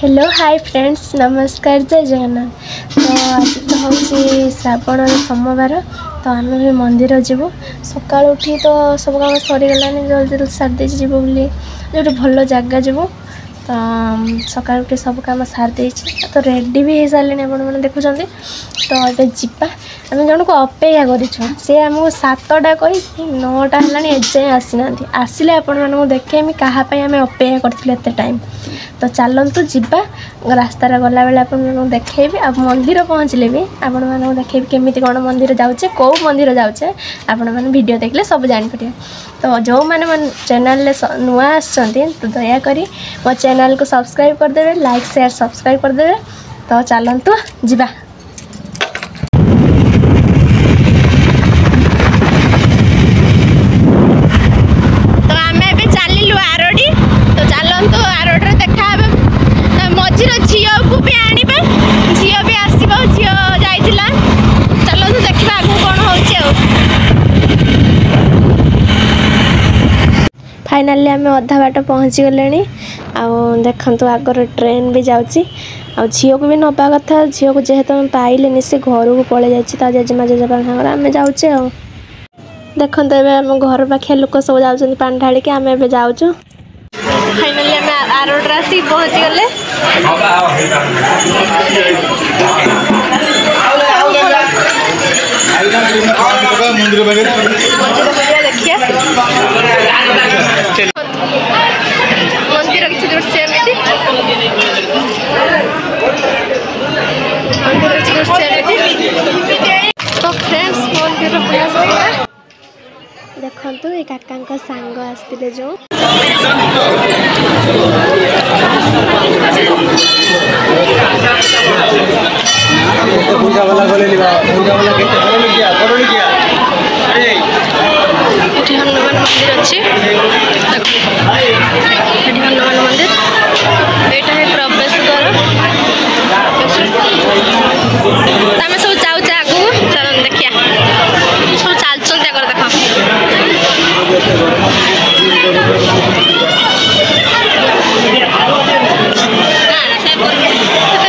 Hello hi friends नमस्कार जय जगन्नाथ। तो आज तो हूँ श्रावण सोमवार तो आम भी मंदिर जीवु सका उठी तो सब काम सरीगलानी जल्दी जल्दी सारी जीवु बोली जो भल जगह जीवु तो सका उठी सब काम सारी तो रेडी भी हो सारे आपने देखुं तो ये जीवा आम जन को अपेक्षा करूँ 7टा कही 9टा है एजाएं आसी ना आसिले आपण देखेमी क्या आम अपेक्षा करते टाइम तो चलतु जीवा रास्तार गला बेले आपको देखेबी आ मंदिर पहुँचले भी आपको देखेबी केमी कौन मंदिर जाऊे कौ मंदिर जाऊे आपण मैंने वीडियो देखले सब जापर। तो जो मैंने चैनल नुआ आसछन्ति तो दयाकोरी मो चैनल को सब्सक्राइब करदे लाइक शेयर सब्सक्राइब करदे। तो चलतु जीवा फाइनाली आम अधा बाट पहुँची गले देखु आगर ट्रेन भी जाऊँगी आ झी को भी नवा कथा झी को जेहेतु पाइले से घर को पलि जा जेजेमा जेजेबा सागर आम जाऊे आ देखते आम घर पाखे लोक सब जा पानी ढालिक आम ए जाऊँ। फाइनाली आम आरोड आसिक पहुँची गले देखिए मंदिर किसी दृश्य तो फ्रेंड्स मंदिर देखु ये काका सांग आसते जो हनुमान मंदिर अच्छी हनुमान मंदिर यहाँ है प्रवेश द्वार आम सब जाऊे आगू चल देखिया सब चलते आगर देख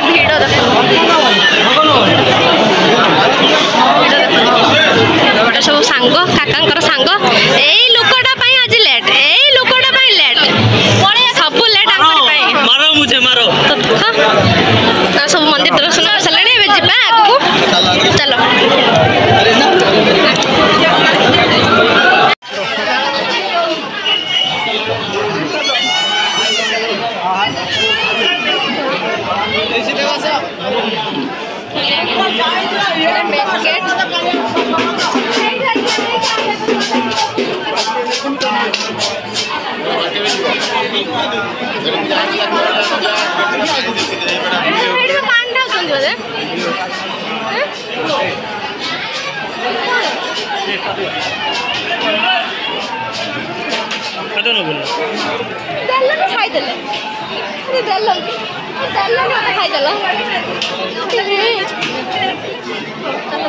भिड़ देख सब सांग काका सांग यही लोकटा आज लेट यही लोकटा लेट सब लेट मारो मुझे मारो तो सब मंदिर दर्शन कर सारे जा आगू चलो चलो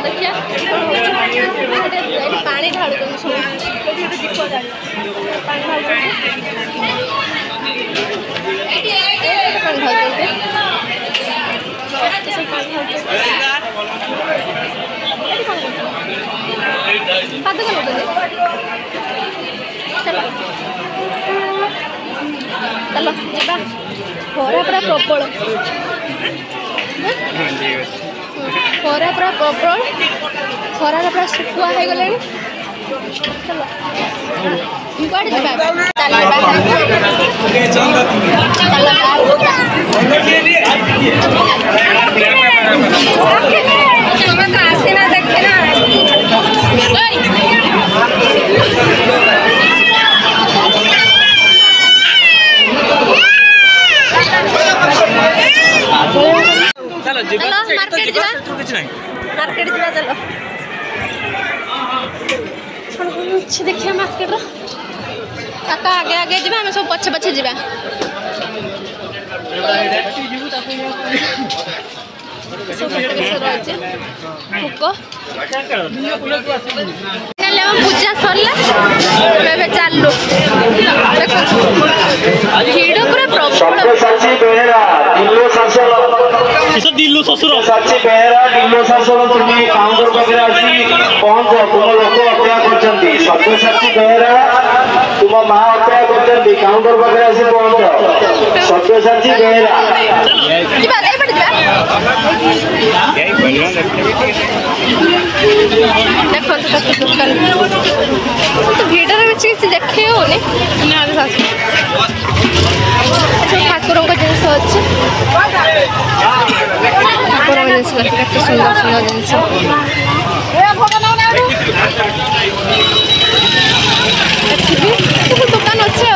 देखिए पानी ढाल चलो जा खरा पूरा प्रबल खरा पूरा प्रबल खरार पूरा शुखुआ हो गले चलो आसीना देखे ना मार्केट जा चलो अच्छे देखिए मार्केट काका आगे आगे जा आम सब पछे पछे जा पूजा सरला चलू देख भिड़ पूरा प्रबल डिल्लू ससुर साक्षी बेहरा डिल्लू ससुर तुम्हें काउंटर पाखे आसी पहुंच तुम लोक अपेक्षा करछंती सब्यसाची बेहरा तुम मां अपेक्षा करछंती काउंटर पाखे आसी पहुंच सब्यसाची बेहरा देखो तो भिड़ देखे होनी ठाकुर जिनस अच्छे ठाकुर जिनस केते सुंदर सुंदर जिनस दुकान अच्छे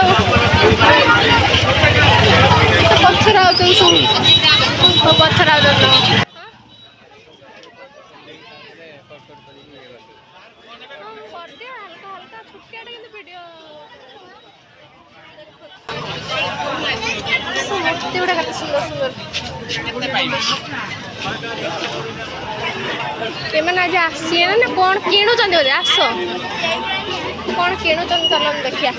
पथर पथर आज आसी ना कौन किणुचंदी बोधे आस कौन किणुचंदी चल देखिया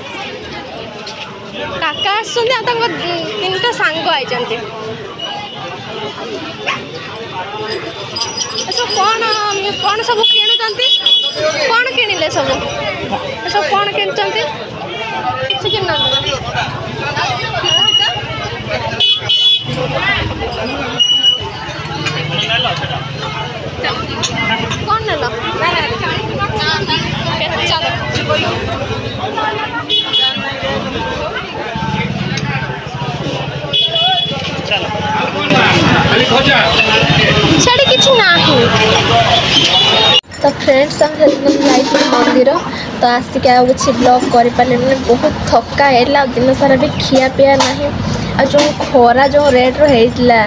काका आसुंदी तीनटा सांग आई कौन कौन सब किणुचंदी कौन किणिले सब सब कौन किणुचंदी किछि किणुना कौन नेलो छाड़ी किछि नाही तो फ्रेंड्स हम लाइट मंदिर तो आसिक आउ कि ब्लॉग कर बहुत थका है दिन सारा भी खिया पिया ना आ जो खरा जो रेट रोला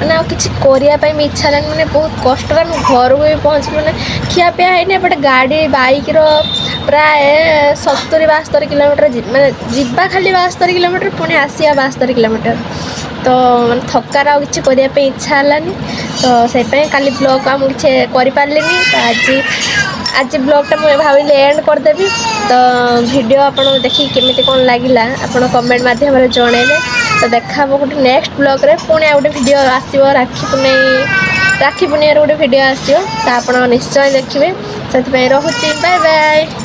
मैंने किसी करने भी इच्छा लानी मैंने बहुत कष्ट घर को भी पहुँच मैंने खिया पिया है एपटे गाड़ी बाइक प्राय 70-72 किलोमीटर मैंने जीवा खाली 72 किलोमीटर पुणी आसिया 72 किलोमीटर तो मैंने थकार आ कि करने इच्छा है तो से काली ब्लॉग आम कि करें तो आज ब्लॉगटा मुझे भाविली एंड करदेवी तो वीडियो आपन देखी केमिति कौन लगिला आपन कमेंट माध्यम जनइले तो देखा गोटे नेक्स्ट ब्लॉग रे पुणी आ गोटे वीडियो आसो राखी पुनिया गोटे वीडियो आसो तो आप निश्चय देखिए से रोचे बाय बाय।